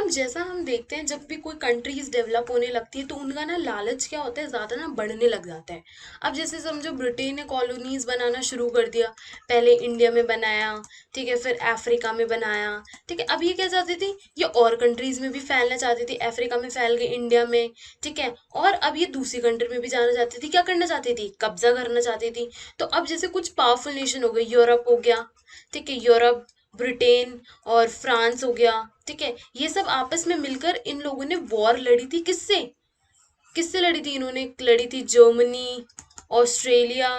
अब जैसा हम देखते हैं, जब भी कोई कंट्रीज डेवलप होने लगती है तो उनका ना लालच क्या होता है, ज्यादा ना बढ़ने लग जाता है। अब जैसे समझो ब्रिटेन ने कॉलोनीज बनाना शुरू कर दिया। पहले इंडिया में बनाया, ठीक है, फिर अफ्रीका में बनाया, ठीक है। अब ये क्या चाहती थी, ये और कंट्रीज में भी फैलना चाहती थी। अफ्रीका में फैल गई, इंडिया में, ठीक है। और अब ये दूसरी कंट्री में भी जाना चाहती थी। क्या करना चाहती थी, कब्जा करना चाहती थी। तो अब जैसे कुछ पावरफुल नेशन हो गए, यूरोप हो गया, ठीक है, यूरोप, ब्रिटेन और फ्रांस हो गया, ठीक है। ये सब आपस में मिलकर इन लोगों ने वॉर लड़ी थी। किससे, किससे लड़ी थी इन्होंने, लड़ी थी जर्मनी, ऑस्ट्रेलिया,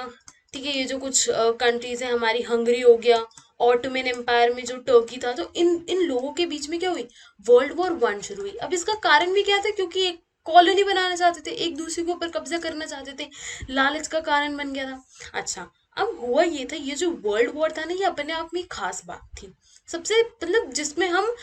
ठीक है। ये जो कुछ कंट्रीज है हमारी, हंगरी हो गया, ऑटोमन एम्पायर में जो टर्की था, तो इन इन लोगों के बीच में क्या हुई, वर्ल्ड वॉर 1 शुरू हुई। अब इसका कारण भी क्या था, क्योंकि एक कॉलोनी बनाना चाहते थे, एक दूसरे के ऊपर कब्जा करना चाहते थे, लालच का कारण बन गया था। अच्छा, अब हुआ ये था, ये जो वर्ल्ड वॉर था ना, ये अपने आप में एक खास बात थी। सबसे मतलब जिसमें हम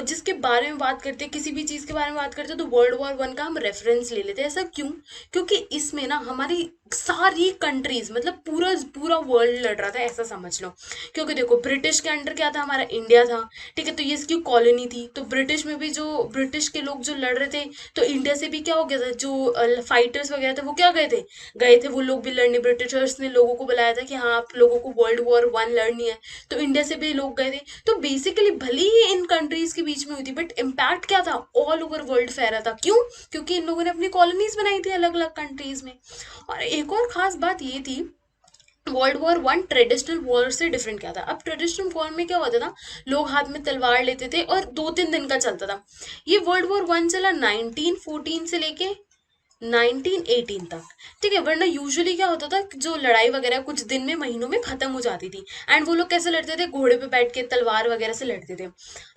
जिसके बारे में बात करते हैं, किसी भी चीज के बारे में बात करते हैं, तो वर्ल्ड वॉर 1 का हम रेफरेंस ले लेते हैं। ऐसा क्यों, क्योंकि इसमें ना हमारी सारी कंट्रीज, मतलब पूरा पूरा वर्ल्ड लड़ रहा था, ऐसा समझ लो। क्योंकि देखो, ब्रिटिश के अंडर क्या था, हमारा इंडिया था, ठीक है। तो ये इसकी कॉलोनी थी, तो ब्रिटिश में भी जो ब्रिटिश के लोग जो लड़ रहे थे, तो इंडिया से भी क्या हो गया था, जो फाइटर्स वगैरह थे वो क्या गए थे वो लोग भी लड़ने। ब्रिटिशर्स ने लोगों को बुलाया था कि हाँ, आप लोगों को वर्ल्ड वॉर 1 लड़नी है, तो इंडिया से भी लोग गए थे। तो बेसिकली भले ही इन कंट्रीज के बीच में हुई थी, बट इम्पैक्ट क्या था, ऑल ओवर वर्ल्ड फैला था। क्यों, क्योंकि इन लोगों ने अपनी कॉलोनीज बनाई थी अलग अलग कंट्रीज में। और एक और खास बात ये थी, वर्ल्ड वॉर 1 ट्रेडिशनल वॉर से डिफरेंट क्या था। अब ट्रेडिशनल वॉर में क्या होता था, लोग हाथ में तलवार लेते थे और 2-3 दिन का चलता था। ये वर्ल्ड वॉर 1 चला 1914 से लेके 1918 तक, ठीक है। वरना यूजुअली क्या होता था, जो लड़ाई वगैरह कुछ दिन में, महीनों में खत्म हो जाती थी। एंड वो लोग कैसे लड़ते थे, घोड़े पे बैठ के तलवार वगैरह से लड़ते थे।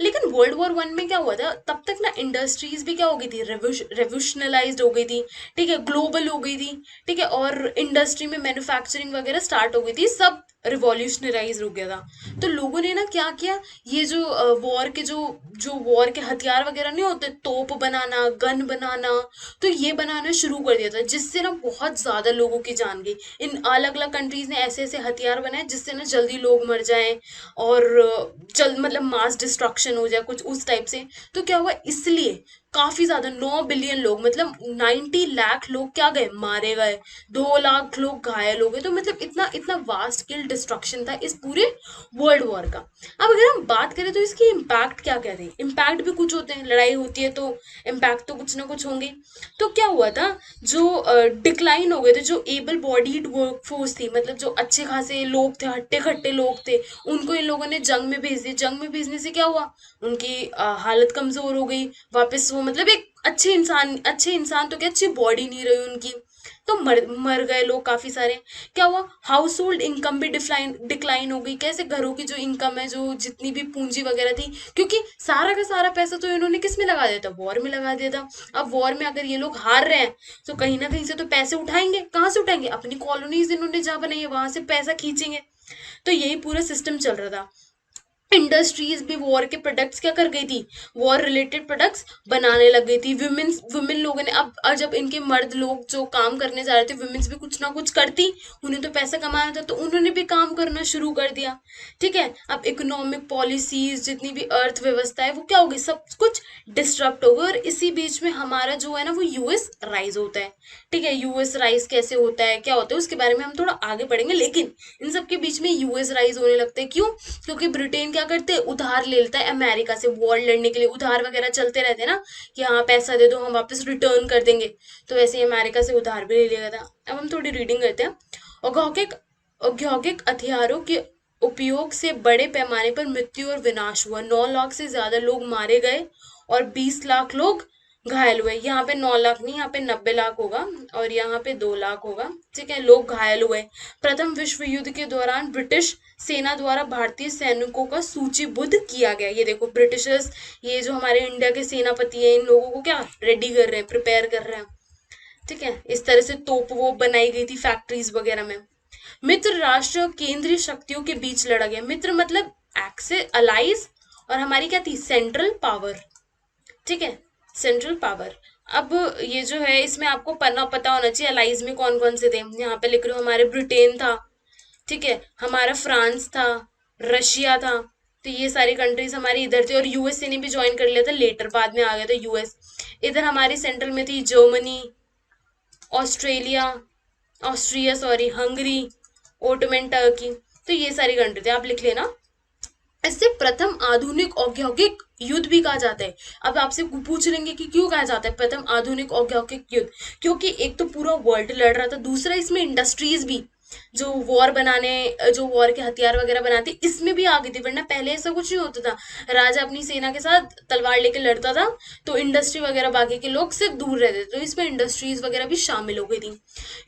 लेकिन वर्ल्ड वॉर 1 में क्या हुआ था, तब तक ना इंडस्ट्रीज भी क्या हो गई थी, रेवोल्यूशनलाइज्ड हो गई थी, ठीक है, ग्लोबल हो गई थी, ठीक है। और इंडस्ट्री में मैन्युफैक्चरिंग वगैरह स्टार्ट हो गई थी, सब रिवॉल्यूशनराइज हो गया था। तो लोगों ने ना क्या किया, ये जो वॉर के जो जो वॉर के हथियार वगैरह नहीं होते, तोप बनाना, गन बनाना, तो ये बनाना शुरू कर दिया था, जिससे ना बहुत ज्यादा लोगों की जान गई। इन अलग अलग कंट्रीज ने ऐसे ऐसे हथियार बनाए जिससे ना जल्दी लोग मर जाएं, और जल्द मतलब मास डिस्ट्रक्शन हो जाए कुछ उस टाइप से। तो क्या हुआ, इसलिए काफी ज्यादा 9 बिलियन लोग, मतलब 90 लाख लोग क्या गए, मारे गए। 2 लाख लोग घायल हो गए। तो मतलब इतना इतना वास्ट स्केल डिस्ट्रक्शन था इस पूरे वर्ल्ड वॉर का। अब अगर हम बात करें तो इसके इम्पैक्ट क्या क्या थे, इम्पैक्ट भी कुछ होते हैं, लड़ाई होती है तो इम्पैक्ट तो कुछ ना कुछ होंगे। तो क्या हुआ था, जो डिक्लाइन हो गए थे, जो एबल बॉडीड वर्कफोर्स थी, मतलब जो अच्छे खासे लोग थे, हट्टे खट्टे लोग थे, उनको इन लोगों ने जंग में भेज दिया। जंग में भेजने से क्या हुआ, उनकी हालत कमजोर हो गई। वापस वो मतलब एक अच्छे इंसान तो क्या, अच्छी बॉडी नहीं रही उनकी, तो मर मर गए लोग काफी सारे। क्या हुआ, हाउस होल्ड इनकम भी डिक्लाइन हो गई। कैसे, घरों की जो इनकम है, जो जितनी भी पूंजी वगैरह थी, क्योंकि सारा का सारा पैसा तो इन्होंने किस में लगा दिया था, वॉर में लगा दिया था। अब वॉर में अगर ये लोग हार रहे हैं, तो कहीं ना कहीं से तो पैसे उठाएंगे, कहाँ से उठाएंगे, अपनी कॉलोनीज इन्होंने जहाँ बनाई है वहां से पैसा खींचेंगे। तो यही पूरा सिस्टम चल रहा था। इंडस्ट्रीज भी वॉर के प्रोडक्ट्स क्या कर गई थी, वॉर रिलेटेड प्रोडक्ट्स बनाने लग गई थी। वुमेन लोगों ने, अब जब इनके मर्द लोग जो काम करने जा रहे थे, वुमेन्स भी कुछ ना कुछ करती, उन्हें तो पैसा कमाना था, तो उन्होंने भी काम करना शुरू कर दिया, ठीक है। अब इकोनॉमिक पॉलिसीज, जितनी भी अर्थव्यवस्था है, वो क्या हो गई, सब कुछ डिस्टर्ब हो गया। और इसी बीच में हमारा जो है ना, वो यूएस राइज होता है, ठीक है। यूएस राइज कैसे होता है, क्या होता है, उसके बारे में हम थोड़ा आगे पढ़ेंगे। लेकिन इन सब के बीच में यूएस राइज होने लगते हैं, क्यों, क्योंकि ब्रिटेन क्या करते हैं, उधार ले लेता है अमेरिका से वॉर लड़ने के लिए। उधार वगैरह चलते रहते हैं ना, कि हाँ पैसा दे दो, हम वापस रिटर्न कर देंगे। तो वैसे ही अमेरिका से उधार भी ले लिया था। अब हम थोड़ी रीडिंग करते हैं। औद्योगिक औद्योगिक हथियारों के उपयोग से बड़े पैमाने पर मृत्यु और विनाश हुआ। 9 लाख से ज्यादा लोग मारे गए और 20 लाख लोग घायल हुए। यहाँ पे 9 लाख नहीं, यहाँ पे 90 लाख होगा, और यहाँ पे 2 लाख होगा, ठीक है, लोग घायल हुए। प्रथम विश्व युद्ध के दौरान ब्रिटिश सेना द्वारा भारतीय सैनिकों का सूचीबद्ध किया गया। ये देखो, ब्रिटिशर्स, ये जो हमारे इंडिया के सेनापति हैं, इन लोगों को क्या रेडी कर रहे हैं, प्रिपेयर कर रहे हैं, ठीक है। इस तरह से तोप वो बनाई गई थी फैक्ट्रीज वगैरह में। मित्र राष्ट्र और केंद्रीय शक्तियों के बीच लड़ा गया। मित्र मतलब एक्सेस अलाइज, और हमारी क्या थी, सेंट्रल पावर, ठीक है, सेंट्रल पावर। अब ये जो है, इसमें आपको पता होना चाहिए अलाइज में कौन कौन से थे। यहाँ पे लिख रहे हो, हमारे ब्रिटेन था, ठीक है, हमारा फ्रांस था, रशिया था, तो ये सारी कंट्रीज हमारी इधर थी, और यूएसए ने भी ज्वाइन कर लिया था लेटर, बाद में आ गया था यूएस। इधर हमारी सेंट्रल में थी Germany, Australia, Austria sorry, Hungary, Ottoman Turkey. तो ये सारी कंट्री थी, आप लिख लेना। इसे प्रथम आधुनिक औद्योगिक युद्ध भी कहा जाता है। अब आपसे पूछ लेंगे कि क्यों कहा जाता है प्रथम आधुनिक औद्योगिक युद्ध, क्योंकि एक तो पूरा वर्ल्ड लड़ रहा था, दूसरा इसमें इंडस्ट्रीज भी जो वॉर बनाने, जो वॉर के हथियार वगैरह बनाती, इसमें भी आ गई थी, वरना पहले ऐसा कुछ नहीं होता था। राजा अपनी सेना के साथ तलवार लेके लड़ता था, तो इंडस्ट्री वगैरह बाकी के लोग सिर्फ दूर रहते थे, तो इसमें इंडस्ट्रीज वगैरह भी शामिल हो गई थी।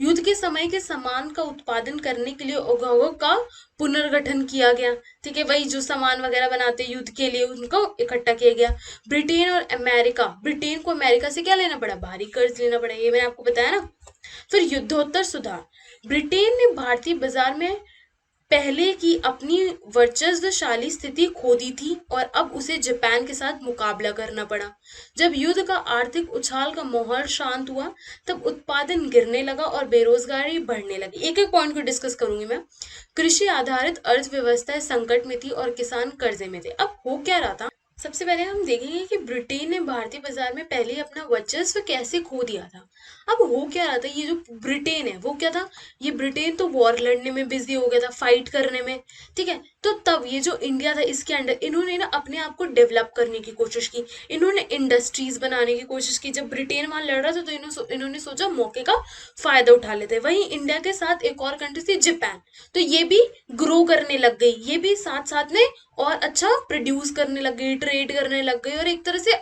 युद्ध के समय के सामान का उत्पादन करने के लिए उद्योगों का पुनर्गठन किया गया। ठीक है, वही जो सामान वगैरह बनाते हैं युद्ध के लिए, उनको इकट्ठा किया गया। ब्रिटेन और अमेरिका, ब्रिटेन को अमेरिका से क्या लेना पड़ा, भारी कर्ज लेना पड़ा, ये मैंने आपको बताया ना। फिर युद्धोत्तर सुधार, ब्रिटेन ने भारतीय बाजार में पहले की अपनी वर्चस्वशाली स्थिति खो दी थी, और अब उसे जापान के साथ मुकाबला करना पड़ा। जब युद्ध का आर्थिक उछाल का माहौल शांत हुआ, तब उत्पादन गिरने लगा और बेरोजगारी बढ़ने लगी। एक एक पॉइंट को डिस्कस करूंगी मैं। कृषि आधारित अर्थव्यवस्था संकट में थी और किसान कर्जे में थे। अब हो क्या रहा था, सबसे पहले हम देखेंगे कि ब्रिटेन ने भारतीय बाजार में पहले ही अपना वर्चस्व कैसे खो दिया था। अब हो क्या रहा था, ये जो ब्रिटेन है वो क्या था, ये ब्रिटेन तो वॉर लड़ने में बिजी हो गया था, फाइट करने में। ठीक है, तो तब ये जो इंडिया था इसके अंडर इन्होंने ना अपने आप को डेवलप करने की कोशिश की, इन्होंने इंडस्ट्रीज बनाने की कोशिश की। जब ब्रिटेन वहां लड़ रहा था तो इन्होंने सोचा मौके का फायदा उठा लेते हैं। वहीं इंडिया के साथ एक और कंट्री थी जापान, तो ये भी ग्रो करने लग गई, ये भी साथ साथ में और अच्छा प्रोड्यूस करने लग गई, ट्रेड करने लग गई, और एक तरह से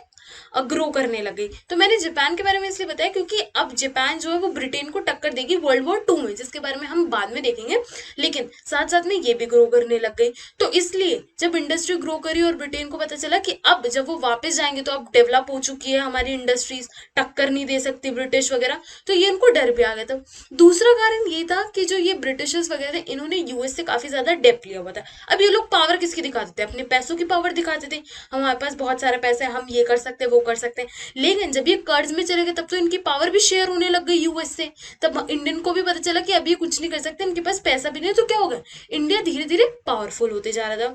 ग्रो करने लग गई। तो मैंने जापान के बारे में इसलिए बताया क्योंकि अब जापान जो है वो ब्रिटेन को टक्कर देगी वर्ल्ड वॉर 2 में, जिसके बारे में हम बाद में देखेंगे, लेकिन साथ साथ में ये भी ग्रो करने लग गई। तो इसलिए जब इंडस्ट्री ग्रो करी और ब्रिटेन को पता चला कि अब जब वो वापस जाएंगे तो अब डेवलप हो चुकी है हमारी इंडस्ट्रीज, टक्कर नहीं दे सकती ब्रिटिश वगैरह, तो ये इनको डर भी आ गया था। दूसरा कारण ये था कि जो ये ब्रिटिशर्स वगैरह थे, इन्होंने यूएस से काफी ज्यादा डेप लिया हुआ था। अब ये लोग पावर किसकी दिखाते थे, अपने पैसों की पावर दिखाते थे, हमारे पास बहुत सारा पैसा है, हम ये कर सकते हैं वो कर सकते हैं। लेकिन जब ये कर्ज में चले गए तब तो इनकी पावर भी शेयर होने लग गई यूएस से। तब इंडियन को भी पता चला कि अब ये कुछ नहीं कर सकते, इनके पास पैसा भी नहीं, तो क्या होगा, इंडिया धीरे धीरे पावरफुल होते जा रहा था।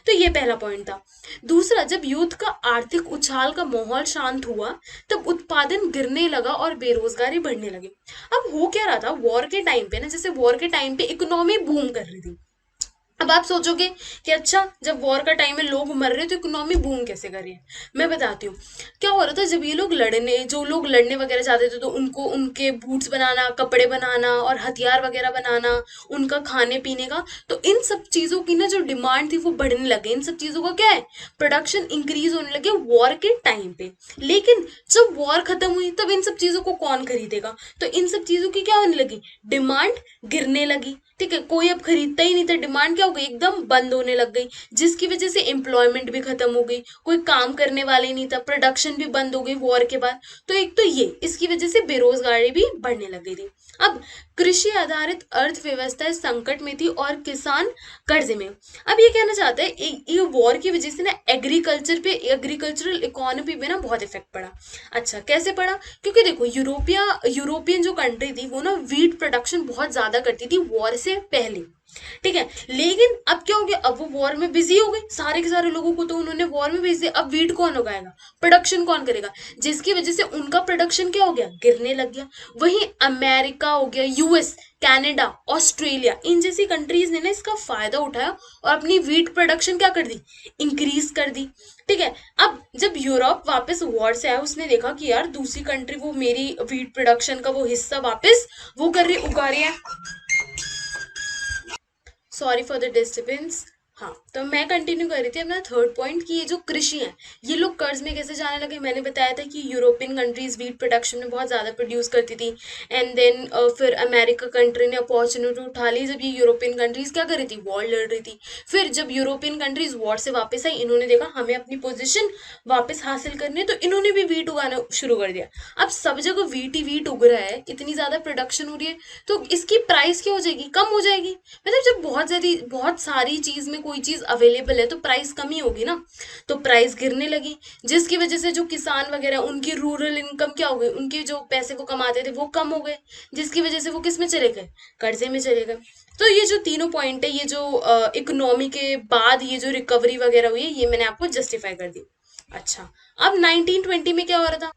तो ये पहला पॉइंट था। दूसरा, जब युद्ध का आर्थिक उछाल का माहौल शांत हुआ, तब उत्पादन गिरने लगा और बेरोजगारी बढ़ने लगी। अब हो क्या रहा था, वॉर के टाइम पे ना, जैसे वॉर के टाइम पे इकोनॉमी बूम कर रही थी। अब आप सोचोगे कि अच्छा, जब वॉर का टाइम है, लोग मर रहे हैं, तो इकोनॉमी बूम कैसे कर रही है। मैं बताती हूँ क्या हो रहा था। जब ये लोग लड़ने, जो लोग लड़ने वगैरह जाते थे, तो उनको उनके बूट्स बनाना, कपड़े बनाना और हथियार वगैरह बनाना, उनका खाने पीने का, तो इन सब चीजों की ना जो डिमांड थी वो बढ़ने लगे। इन सब चीजों का क्या है, प्रोडक्शन इंक्रीज होने लगे वॉर के टाइम पे। लेकिन जब वॉर खत्म हुई तब इन सब चीजों को कौन खरीदेगा, तो इन सब चीजों की क्या होने लगी, डिमांड गिरने लगी। ठीक है, कोई अब खरीदता ही नहीं था, डिमांड क्या हो गई, एकदम बंद होने लग गई, जिसकी वजह से एम्प्लॉयमेंट भी खत्म हो गई, कोई काम करने वाले नहीं था, प्रोडक्शन भी बंद हो गई वॉर के बाद। तो एक तो ये, इसकी वजह से बेरोजगारी भी बढ़ने लग गई थी। अब कृषि आधारित अर्थव्यवस्था संकट में थी और किसान कर्जे में। अब ये कहना चाहता है ये वॉर की वजह से ना एग्रीकल्चर पे, एग्रीकल्चरल इकोनॉमी पे ना बहुत इफेक्ट पड़ा। अच्छा, कैसे पड़ा, क्योंकि देखो यूरोपियन जो कंट्री थी वो ना वीट प्रोडक्शन बहुत ज्यादा करती थी वॉर से पहले। ठीक है, लेकिन अब क्या हो गया, अब वो वॉर में बिजी हो गए, सारे के सारे लोगों को तो उन्होंने वॉर में भेज दिया। अब वीट कौन उगाएगा, प्रोडक्शन कौन करेगा, जिसकी वजह से उनका प्रोडक्शन क्या हो गया, गिरने लग गया। वहीं अमेरिका हो गया, यूएस, कनाडा, ऑस्ट्रेलिया, इन जैसी कंट्रीज ने ना इसका फायदा उठाया और अपनी वीट प्रोडक्शन क्या कर दी, इंक्रीज कर दी। ठीक है, अब जब यूरोप वापस वॉर से आया, उसने देखा कि यार दूसरी कंट्री वो मेरी वीट प्रोडक्शन का वो हिस्सा वापस वो कर रही, उगा रही है। Sorry for the disturbance. हाँ, तो मैं कंटिन्यू कर रही थी अपना थर्ड पॉइंट कि ये जो कृषि है, ये लोग कर्ज में कैसे जाने लगे। मैंने बताया था कि यूरोपियन कंट्रीज वीट प्रोडक्शन में बहुत ज़्यादा प्रोड्यूस करती थी, एंड देन फिर अमेरिका कंट्री ने अपॉर्चुनिटी उठा ली जब ये यूरोपियन कंट्रीज क्या कर रही थी, वॉर लड़ रही थी। फिर जब यूरोपियन कंट्रीज वॉर से वापस आई, इन्होंने देखा हमें अपनी पोजिशन वापस हासिल करनी है, तो इन्होंने भी वीट उगाना शुरू कर दिया। अब सब जगह वीट ही वीट उग रहा है, इतनी ज़्यादा प्रोडक्शन हो रही है, तो इसकी प्राइस क्या हो जाएगी, कम हो जाएगी। मतलब जब बहुत सारी चीज़ में कोई चीज अवेलेबल है तो प्राइस कम ही होगी ना, तो प्राइस गिरने लगी, जिसकी वजह से जो किसान वगैरह उनकी रूरल इनकम क्या हो गई, उनके जो पैसे वो कमाते थे वो कम हो गए, जिसकी वजह से वो किस में चले गए, कर्जे में चले गए। तो ये जो तीनों पॉइंट है, ये जो इकोनॉमी के बाद ये जो रिकवरी वगैरह हुई है, ये मैंने आपको जस्टिफाई कर दी। अच्छा, अब 1920 में क्या हो रहा था?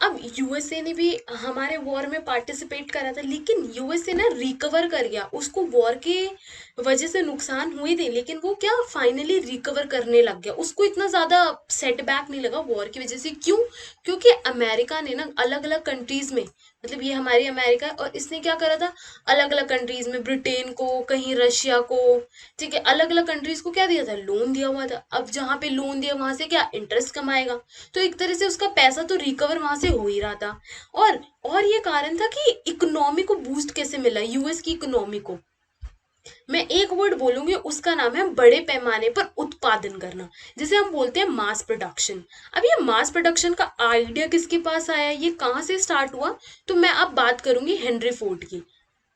अब यूएसए ने भी हमारे वॉर में पार्टिसिपेट करा था, लेकिन यूएसए ना रिकवर कर गया, उसको वॉर के वजह से नुकसान हुए थे, लेकिन वो क्या फाइनली रिकवर करने लग गया, उसको इतना ज्यादा सेटबैक नहीं लगा वॉर की वजह से। क्यों? क्योंकि अमेरिका ने ना अलग अलग कंट्रीज में, मतलब ये हमारी अमेरिका है, और इसने क्या करा था, अलग अलग कंट्रीज में, ब्रिटेन को, कहीं रशिया को, ठीक है, अलग अलग कंट्रीज को क्या दिया था, लोन दिया हुआ था। अब जहाँ पे लोन दिया वहां से क्या इंटरेस्ट कमाएगा, तो एक तरह से उसका पैसा तो रिकवर वहां से हो ही रहा था। और ये कारण था कि इकोनॉमी को बूस्ट कैसे मिला, यूएस की इकोनॉमी को। मैं एक वर्ड बोलूंगी, उसका नाम है बड़े पैमाने पर उत्पादन करना, जिसे हम बोलते हैं मास प्रोडक्शन। अब ये मास प्रोडक्शन का आइडिया किसके पास आया, ये कहाँ से स्टार्ट हुआ? तो मैं अब बात करूंगी हेनरी फोर्ड की।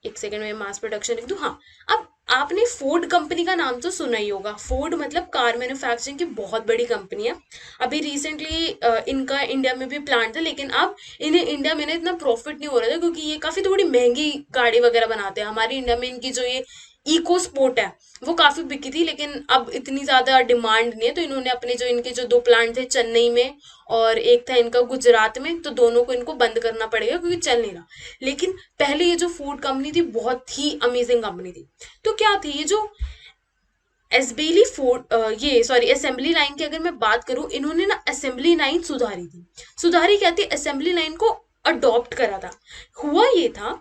एक सेकंड में मास प्रोडक्शन लिख दूं। हाँ, अब आपने फोर्ड कंपनी का नाम तो सुना ही होगा। फोर्ड मतलब कार मैन्युफैक्चरिंग की बहुत बड़ी कंपनी है। अभी रिसेंटली इनका इंडिया में भी प्लांट था, लेकिन अब इन्हें इंडिया में ना इतना प्रॉफिट नहीं हो रहा था, क्योंकि ये काफी थोड़ी महंगी गाड़ी वगैरह बनाते हैं। हमारी इंडिया में इनकी जो ये इको स्पोर्ट है वो काफी बिकी थी, लेकिन अब इतनी ज्यादा डिमांड नहीं है, तो इन्होंने अपने जो इनके जो दो प्लांट थे चेन्नई में और एक था इनका गुजरात में, तो दोनों को इनको बंद करना पड़ेगा क्योंकि चल नहीं रहा। लेकिन पहले ये जो फूड कंपनी थी बहुत ही अमेजिंग कंपनी थी। तो क्या थी ये जो एसबेली फोर्ड, ये सॉरी असेंबली लाइन की अगर मैं बात करूं, इन्होंने ना असेंबली लाइन सुधारी थी। सुधारी क्या थी, असेंबली लाइन को अडॉप्ट करा था। हुआ ये था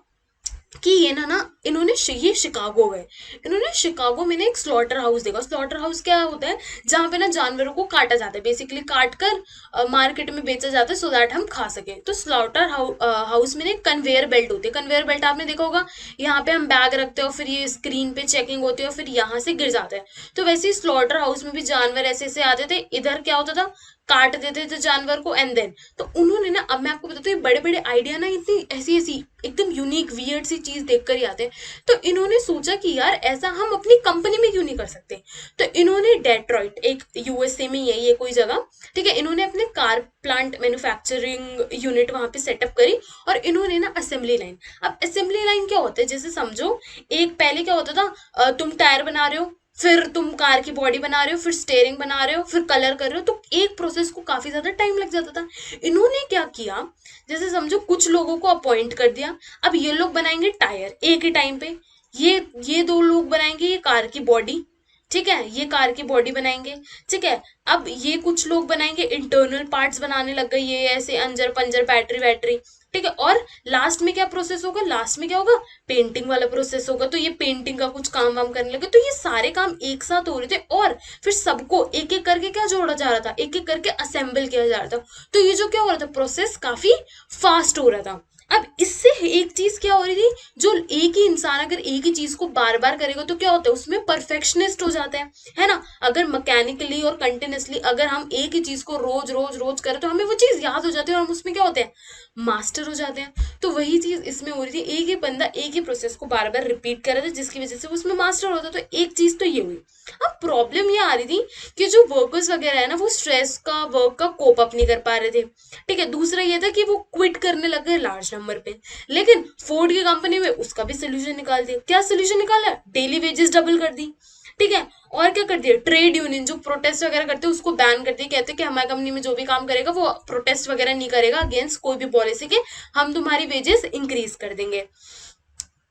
कि ये ना इन्होंने ये शिकागो गए, इन्होंने शिकागो में ना एक स्लॉटर हाउस देखा। स्लॉटर हाउस क्या होता है, जहाँ पे ना जानवरों को काटा जाता है, बेसिकली काट कर मार्केट में बेचा जाता है, सो दैट हम खा सके। तो स्लॉटर हाउस में ना एक कन्वेयर बेल्ट होती है। कन्वेयर बेल्ट आपने देखा होगा, यहाँ पे हम बैग रखते हैं और फिर ये स्क्रीन पे चेकिंग होती है और फिर यहाँ से गिर जाता है। तो वैसे ही स्लॉटर हाउस में भी जानवर ऐसे ऐसे आते थे, इधर क्या होता था, काट देते थे जानवर को, एंड देन तो उन्होंने ना, अब मैं आपको बताती हूँ, ये बड़े बड़े आइडिया ना इतनी ऐसी ऐसी एकदम यूनिक वियर्ड सी चीज देखकर ही आते हैं। तो इन्होंने सोचा कि यार ऐसा हम अपनी कंपनी में क्यों नहीं कर सकते। तो इन्होंने डेट्रॉइट, एक यूएसए में ही है ये कोई जगह, ठीक है, इन्होंने अपने कार प्लांट मैन्युफैक्चरिंग यूनिट वहां पे सेटअप करी, और इन्होंने ना असेंबली लाइन। अब असेंबली लाइन क्या होता है, जैसे समझो एक पहले क्या होता था, तुम टायर बना रहे हो, फिर तुम कार की बॉडी बना रहे हो, फिर स्टेयरिंग बना रहे हो, फिर कलर कर रहे हो, तो एक प्रोसेस को काफी ज्यादा टाइम लग जाता था। इन्होंने क्या किया, जैसे समझो कुछ लोगों को अपॉइंट कर दिया, अब ये लोग बनाएंगे टायर एक ही टाइम पे, ये दो लोग बनाएंगे ये कार की बॉडी, ठीक है, ये कार की बॉडी बनाएंगे, ठीक है। अब ये कुछ लोग बनाएंगे इंटरनल पार्ट्स बनाने लग गए, ये ऐसे अंजर पंजर बैटरी वैटरी, ठीक है। और लास्ट में क्या प्रोसेस होगा, लास्ट में क्या होगा, पेंटिंग वाला प्रोसेस होगा। तो ये पेंटिंग का कुछ काम वाम करने लगे, तो ये सारे काम एक साथ हो रहे थे, और फिर सबको एक एक करके क्या जोड़ा जा रहा था, एक एक करके असेंबल किया जा रहा था। तो ये जो क्या हो रहा था, प्रोसेस काफी फास्ट हो रहा था। अब इससे एक चीज क्या हो रही थी, जो एक ही इंसान अगर एक ही चीज को बार बार करेगा तो क्या होता है, उसमें परफेक्शनिस्ट हो जाते हैं, है ना। अगर मैकेनिकली और कंटिन्यूसली अगर हम एक ही चीज को रोज रोज रोज करें तो हमें वो चीज याद हो जाती है और हम उसमें क्या होते हैं, मास्टर हो जाते हैं। तो वही चीज इसमें हो रही थी, एक ही बंदा एक ही प्रोसेस को बार बार रिपीट कर रहा था, जिसकी वजह से वो उसमें मास्टर होता। तो एक चीज तो ये हुई। अब प्रॉब्लम ये आ रही थी कि जो वर्कर्स वगैरह है ना, वो स्ट्रेस का, वर्क का कोप अप नहीं कर पा रहे थे, ठीक है। दूसरा ये था कि वो क्विट करने लगे लार्ज नंबर पे। लेकिन फोर्ड की कंपनी में उसका भी सोल्यूशन निकाल दिया। क्या सोल्यूशन निकाला, डेली वेजेस डबल कर दी, ठीक है। और क्या कर दिया, ट्रेड यूनियन जो प्रोटेस्ट वगैरह करते हैं उसको बैन कर दिया, कहते हैं कि हमारी कंपनी में जो भी काम करेगा वो प्रोटेस्ट वगैरह नहीं करेगा अगेंस्ट कोई भी पॉलिसी के, हम तुम्हारी वेजेस इंक्रीज कर देंगे,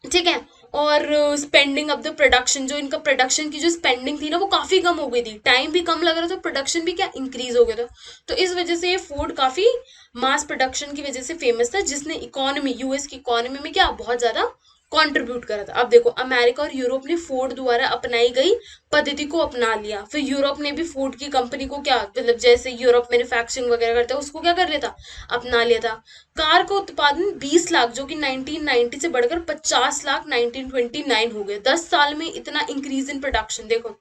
ठीक है। और स्पेंडिंग ऑफ द प्रोडक्शन, जो इनका प्रोडक्शन की जो स्पेंडिंग थी ना वो काफी कम हो गई थी, टाइम भी कम लग रहा था, प्रोडक्शन भी क्या इंक्रीज हो गया था। तो इस वजह से ये फोर्ड काफी मास प्रोडक्शन की वजह से फेमस था, जिसने इकोनॉमी, यूएस की इकोनॉमी में क्या बहुत ज्यादा कंट्रीब्यूट करा था। अब देखो, अमेरिका और यूरोप ने फोर्ड द्वारा अपनाई गई पद्धति को अपना लिया, फिर यूरोप ने भी फोर्ड की कंपनी को क्या, मतलब जैसे यूरोप मैन्युफैक्चरिंग वगैरह करता है उसको क्या कर लिया था, अपना लिया था। कार का उत्पादन 20 लाख, जो कि 1990 से बढ़कर 50 लाख 1929 हो गए। 10 साल में इतना इंक्रीज इन प्रोडक्शन देखो।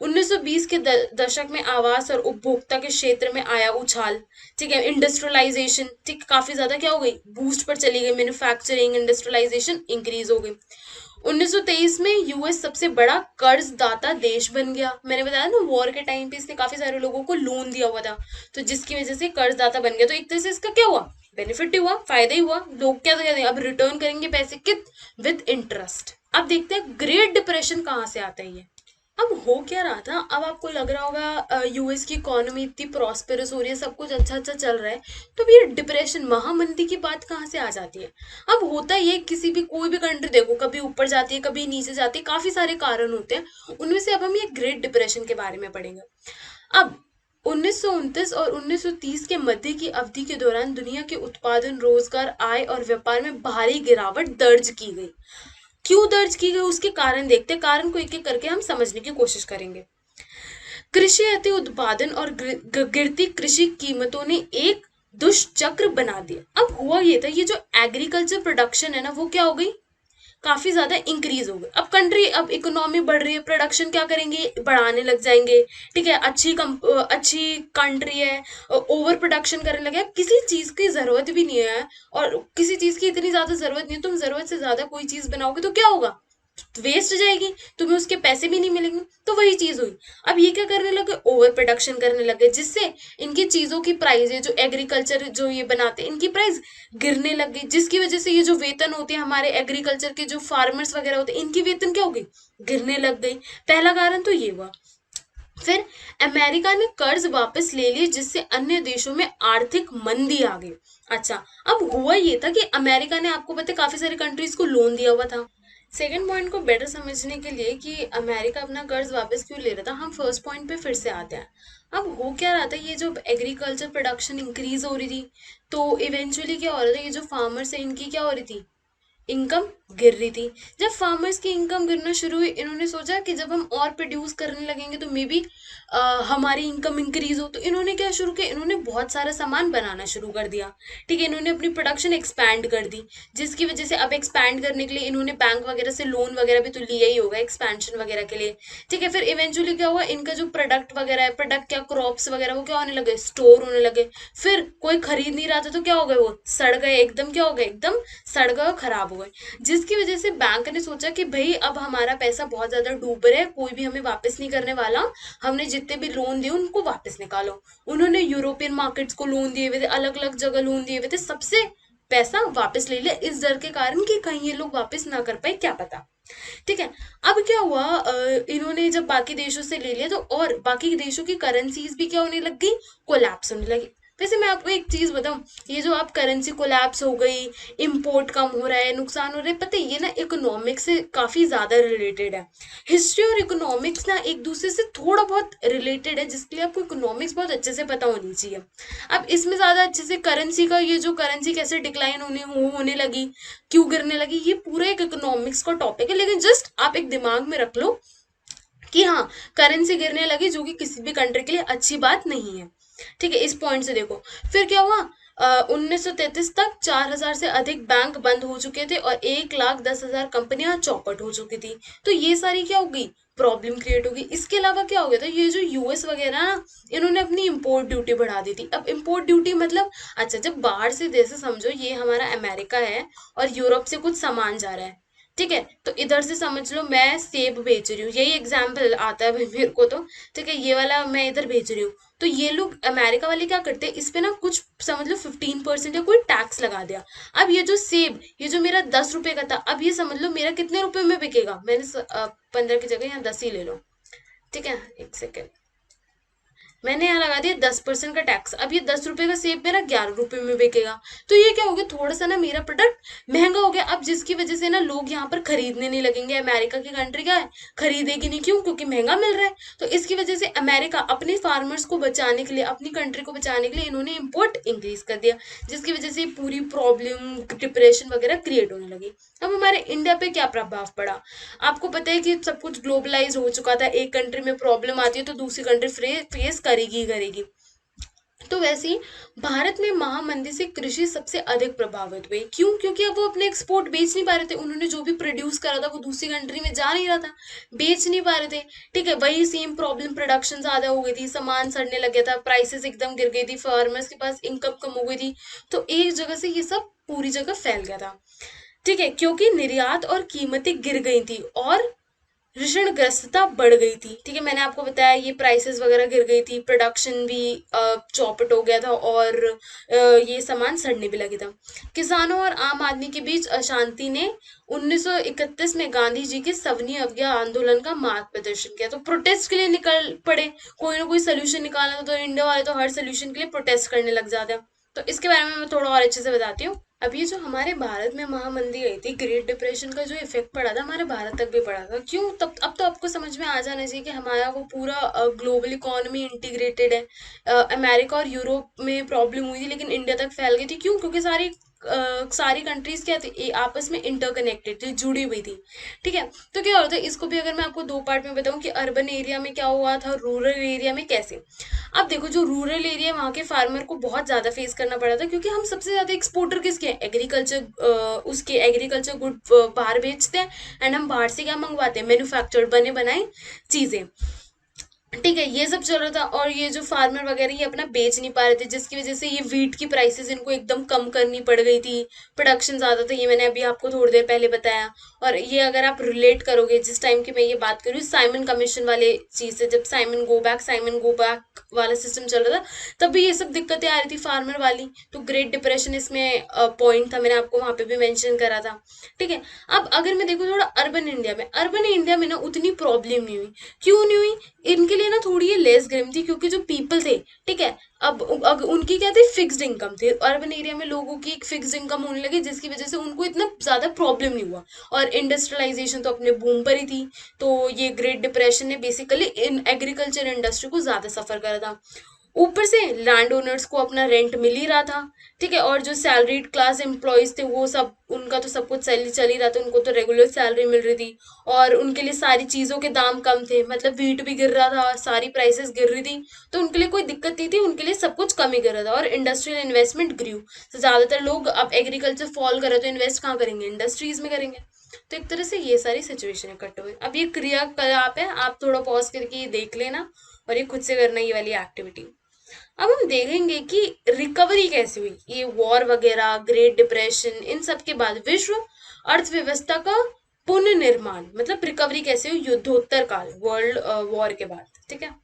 1920 के दशक में आवास और उपभोक्ता के क्षेत्र में आया उछाल, ठीक है, इंडस्ट्रियलाइजेशन, ठीक, काफी ज्यादा क्या हो गई, बूस्ट पर चली गई, मैन्युफैक्चरिंग इंडस्ट्रियलाइजेशन इंक्रीज हो गई। 1923 में यूएस सबसे बड़ा कर्जदाता देश बन गया। मैंने बताया ना वॉर के टाइम पे इसने काफी सारे लोगों को लोन दिया हुआ था, तो जिसकी वजह से कर्जदाता बन गया। तो एक तरह से इसका क्या हुआ, बेनिफिट ही हुआ, फायदा ही हुआ। लोग क्या कहते हैं, अब रिटर्न करेंगे पैसे कित विद इंटरेस्ट। अब देखते हैं ग्रेट डिप्रेशन कहाँ से आता है ये। अब हो क्या रहा था, अब आपको लग रहा होगा यूएस की इकोनॉमी इतनी प्रॉस्पेरस हो रही है, सब कुछ अच्छा अच्छा चल रहा है, तो अब ये डिप्रेशन महामंदी की बात कहाँ से आ जाती है। अब होता ये किसी भी कोई भी कंट्री देखो, कभी ऊपर जाती है कभी नीचे जाती है, काफी सारे कारण होते हैं, उनमें से अब हम ये ग्रेट डिप्रेशन के बारे में पढ़ेंगे। अब 1929 और 1930 के मध्य की अवधि के दौरान दुनिया के उत्पादन, रोजगार, आय और व्यापार में भारी गिरावट दर्ज की गई। क्यों दर्ज की गई उसके कारण देखते हैं, कारण को एक एक करके हम समझने की कोशिश करेंगे। कृषि अति उत्पादन और गिरती कृषि कीमतों ने एक दुष्चक्र बना दिया। अब हुआ ये था, ये जो एग्रीकल्चर प्रोडक्शन है ना, वो क्या हो गई, काफी ज्यादा इंक्रीज हो गई। अब कंट्री, अब इकोनॉमी बढ़ रही है, प्रोडक्शन क्या करेंगे, बढ़ाने लग जाएंगे। ठीक है, अच्छी कंट्री है, ओवर प्रोडक्शन करने लगे। अब किसी चीज की जरूरत भी नहीं है, और किसी चीज की इतनी ज्यादा जरूरत नहीं है, तुम जरूरत से ज्यादा कोई चीज बनाओगे तो क्या होगा, वेस्ट जाएगी, तुम्हें उसके पैसे भी नहीं मिलेंगे। तो वही चीज हुई। अब ये क्या करने लगे, ओवर प्रोडक्शन करने लगे, जिससे इनकी चीजों की प्राइस है, जो एग्रीकल्चर जो ये बनाते हैं, इनकी प्राइस गिरने लग गई, जिसकी वजह से ये जो वेतन होते हैं हमारे एग्रीकल्चर के, जो फार्मर्स वगैरह होते हैं, इनकी वेतन क्या हो गई, गिरने लग गई। पहला कारण तो ये हुआ। फिर अमेरिका ने कर्ज वापस ले लिए, जिससे अन्य देशों में आर्थिक मंदी आ गई। अच्छा, अब हुआ ये था कि अमेरिका ने, आपको पता है, काफी सारी कंट्रीज को लोन दिया हुआ था। सेकंड पॉइंट को बेटर समझने के लिए कि अमेरिका अपना कर्ज वापस क्यों ले रहा था, हम फर्स्ट पॉइंट पे फिर से आते हैं। अब हो क्या रहा था, ये जो एग्रीकल्चर प्रोडक्शन इंक्रीज हो रही थी, तो इवेंचुअली क्या हो रहा था, ये जो फार्मर्स है इनकी क्या हो रही थी, इनकम गिर रही थी। जब फार्मर्स की इनकम गिरना शुरू हुई, इन्होंने सोचा कि जब हम और प्रोड्यूस करने लगेंगे तो मे बी हमारी इनकम इंक्रीज हो। तो इन्होंने क्या शुरू किया, इन्होंने बहुत सारा सामान बनाना शुरू कर दिया। ठीक है, इन्होंने अपनी प्रोडक्शन एक्सपैंड कर दी, जिसकी वजह से अब एक्सपैंड करने के लिए इन्होंने बैंक वगैरह से लोन वगैरह भी तो लिया ही होगा एक्सपेंशन वगैरह के लिए। ठीक है, फिर इवेंचुअली क्या हुआ, इनका जो प्रोडक्ट वगैरह है, प्रोडक्ट क्या, क्रॉप्स वगैरह, वो क्या होने लगे, स्टोर होने लगे। फिर कोई खरीद नहीं रहा था, तो क्या हो गए, वो सड़ गए, एकदम क्या हो गए, एकदम सड़ गए और खराब हो गए। जिसकी वजह से बैंक ने सोचा कि भाई अब हमारा पैसा बहुत ज्यादा डूब रहा है, कोई भी हमें वापस नहीं करने वाला, हमने जितने भी लोन दिए उनको वापस निकालो। उन्होंने यूरोपियन मार्केट्स को लोन दिए हुए थे, अलग अलग जगह लोन दिए हुए थे, सबसे पैसा वापस ले लिया, इस डर के कारण कि कहीं ये लोग वापस ना कर पाए, क्या पता। ठीक है, अब क्या हुआ, इन्होंने जब बाकी देशों से ले लिया, तो और बाकी देशों की करेंसीज भी क्या होने लग गई, कोलैप्स होने लगी। वैसे मैं आपको एक चीज बताऊं, ये जो आप करेंसी कोलैप्स हो गई, इंपोर्ट कम हो रहा है, नुकसान हो रहा है, पता है ये ना इकोनॉमिक्स से काफी ज्यादा रिलेटेड है। हिस्ट्री और इकोनॉमिक्स ना एक दूसरे से थोड़ा बहुत रिलेटेड है, जिसके लिए आपको इकोनॉमिक्स बहुत अच्छे से पता होनी चाहिए। अब इसमें ज्यादा अच्छे से करेंसी का, ये जो करेंसी कैसे डिक्लाइन होने लगी, क्यों गिरने लगी, ये पूरा एक इकोनॉमिक्स का टॉपिक है। लेकिन जस्ट आप एक दिमाग में रख लो कि हाँ, करेंसी गिरने लगी, जो कि किसी भी कंट्री के लिए अच्छी बात नहीं है। ठीक है, इस पॉइंट से देखो। फिर क्या हुआ, 1933 तक 4,000 से अधिक बैंक बंद हो चुके थे और 1,10,000 कंपनियां चौपट हो चुकी थी। तो ये सारी क्या होगी, प्रॉब्लम क्रिएट होगी। इसके अलावा क्या हो गया था, ये जो यूएस वगैरह ना, इन्होंने अपनी इम्पोर्ट ड्यूटी बढ़ा दी थी। अब इम्पोर्ट ड्यूटी मतलब, अच्छा, जब बाहर से, जैसे समझो ये हमारा अमेरिका है और यूरोप से कुछ सामान जा रहा है। ठीक है, तो इधर से समझ लो मैं सेब बेच रही हूँ, यही एग्जाम्पल आता है भाई मेरे को तो। ठीक है, ये वाला मैं इधर भेज रही हूँ, तो ये लोग अमेरिका वाले क्या करते हैं, इस पे ना कुछ समझ लो 15% या कोई टैक्स लगा दिया। अब ये जो सेब, ये जो मेरा 10 रुपए का था, अब ये समझ लो मेरा कितने रुपए में बिकेगा, मैंने 15 की जगह यहाँ 10 ही ले लो। ठीक है, एक सेकेंड, मैंने यहाँ लगा दिया 10% का टैक्स। अब ये 10 रुपए का सेब मेरा 11 रुपए में बिकेगा। तो ये क्या हो गया, थोड़ा सा ना मेरा प्रोडक्ट महंगा हो गया। अब जिसकी वजह से ना लोग यहाँ पर खरीदने नहीं लगेंगे। अमेरिका की कंट्री क्या है, खरीदेगी नहीं, क्यों, क्योंकि महंगा मिल रहा है। तो इसकी वजह से अमेरिका अपने फार्मर्स को बचाने के लिए, अपनी कंट्री को बचाने के लिए, इन्होंने इम्पोर्ट इंक्रीज कर दिया, जिसकी वजह से पूरी प्रॉब्लम, डिप्रेशन वगैरह क्रिएट होने लगी। अब हमारे इंडिया पे क्या प्रभाव पड़ा, आपको पता है कि सब कुछ ग्लोबलाइज हो चुका था, एक कंट्री में प्रॉब्लम आती है तो दूसरी कंट्री फेस करेगी ही करेगी। तो वैसे ही भारत में महामंदी से कृषि सबसे अधिक प्रभावित हुई। क्यों, क्योंकि अब वो अपने एक्सपोर्ट बेच नहीं पा रहे थे, उन्होंने जो भी प्रोड्यूस करा था वो दूसरी कंट्री में जा नहीं रहा था, बेच नहीं पा रहे थे। ठीक है, वही सेम प्रॉब्लम, प्रोडक्शन ज्यादा हो गई थी, सामान सड़ने लग गया था, प्राइसेस एकदम गिर गई थी, फार्मर्स के पास इनकम कम हो गई थी, तो एक जगह से ये सब पूरी जगह फैल गया था। ठीक है, क्योंकि निर्यात और कीमतें गिर गई थी और ऋणग्रस्तता बढ़ गई थी। ठीक है, मैंने आपको बताया ये प्राइसेस वगैरह गिर गई थी, प्रोडक्शन भी चौपट हो गया था और ये सामान सड़ने भी लगे था। किसानों और आम आदमी के बीच अशांति ने 1931 में गांधी जी के सवर्ण अवज्ञा आंदोलन का मार्ग प्रदर्शन किया। तो प्रोटेस्ट के लिए निकल पड़े, कोई ना कोई सोल्यूशन निकालना था, तो इंडिया वाले तो हर सोल्यूशन के लिए प्रोटेस्ट करने लग जाते हैं। तो इसके बारे में मैं थोड़ा और अच्छे से बताती हूँ। अब ये जो हमारे भारत में महामंदी आई थी, ग्रेट डिप्रेशन का जो इफेक्ट पड़ा था हमारे भारत तक भी पड़ा था। क्यों? तब अब तो आपको समझ में आ जाना चाहिए कि हमारा वो पूरा ग्लोबल इकोनॉमी इंटीग्रेटेड है। अमेरिका और यूरोप में प्रॉब्लम हुई थी लेकिन इंडिया तक फैल गई थी। क्यों? क्योंकि सारी कंट्रीज क्या थी, आपस में इंटरकनेक्टेड थी, जुड़ी हुई थी। ठीक है, तो क्या होता है, इसको भी अगर मैं आपको दो पार्ट में बताऊं कि अर्बन एरिया में क्या हुआ था, रूरल एरिया में कैसे। अब देखो, जो रूरल एरिया है वहाँ के फार्मर को बहुत ज्यादा फेस करना पड़ा था, क्योंकि हम सबसे ज्यादा एक्सपोर्टर किसके हैं, एग्रीकल्चर, उसके एग्रीकल्चर गुड बाहर बेचते हैं। एंड हम बाहर से क्या मंगवाते हैं, मैन्युफैक्चर्ड बने बनाए चीजें। ठीक है, ये सब चल रहा था और ये जो फार्मर वगैरह ये अपना बेच नहीं पा रहे थे, जिसकी वजह से ये वीट की प्राइसेस इनको एकदम कम करनी पड़ गई थी। प्रोडक्शन ज्यादा था, ये मैंने अभी आपको थोड़ी देर पहले बताया। और ये अगर आप रिलेट करोगे जिस टाइम की मैं ये बात कर रही हूँ, साइमन कमीशन वाले चीज से, जब साइमन गो बैक वाला सिस्टम चल रहा था, तब भी ये सब दिक्कतें आ रही थी फार्मर वाली। तो ग्रेट डिप्रेशन इसमें पॉइंट था, मैंने आपको वहां पे भी मेंशन करा था। ठीक है, अब अगर मैं देखूँ थोड़ा अर्बन इंडिया में ना उतनी प्रॉब्लम नहीं हुई। क्यों नहीं हुई? इनके लिए ना थोड़ी ये लेस ग्रिम थी, क्योंकि जो पीपल थे, ठीक है, अब उनकी क्या थी, फिक्स्ड इनकम थी। अर्बन एरिया में लोगों की एक फिक्स्ड इनकम होने लगी, जिसकी वजह से उनको इतना ज्यादा प्रॉब्लम नहीं हुआ। और इंडस्ट्रियलाइजेशन तो अपने बूम पर ही थी। तो ये ग्रेट डिप्रेशन ने बेसिकली इन एग्रीकल्चर इंडस्ट्री को ज्यादा सफर करा था। ऊपर से लैंड ओनर्स को अपना रेंट मिल ही रहा था। ठीक है, और जो सैलरीड क्लास एम्प्लॉयज थे वो सब, उनका तो सब कुछ चल ही रहा था, उनको तो रेगुलर सैलरी मिल रही थी। और उनके लिए सारी चीजों के दाम कम थे, मतलब वीट भी गिर रहा था, सारी प्राइसेस गिर रही थी। तो उनके लिए कोई दिक्कत नहीं थी, उनके लिए सब कुछ कम ही गिर रहा था और इंडस्ट्रियल इन्वेस्टमेंट ग्रू। तो ज्यादातर लोग अब एग्रीकल्चर फॉल कर रहे तो इन्वेस्ट कहाँ करेंगे, इंडस्ट्रीज में करेंगे। तो एक तरह से ये सारी सिचुएशन इकट्ठे हुई। अब ये क्रियाकलाप है, आप थोड़ा पॉज करके ये देख लेना और ये खुद से करना, ये वाली एक्टिविटी। अब हम देखेंगे कि रिकवरी कैसे हुई, ये वॉर वगैरह, ग्रेट डिप्रेशन, इन सब के बाद विश्व अर्थव्यवस्था का पुनर्निर्माण, मतलब रिकवरी कैसे हुई युद्धोत्तर काल, वर्ल्ड वॉर के बाद। ठीक है।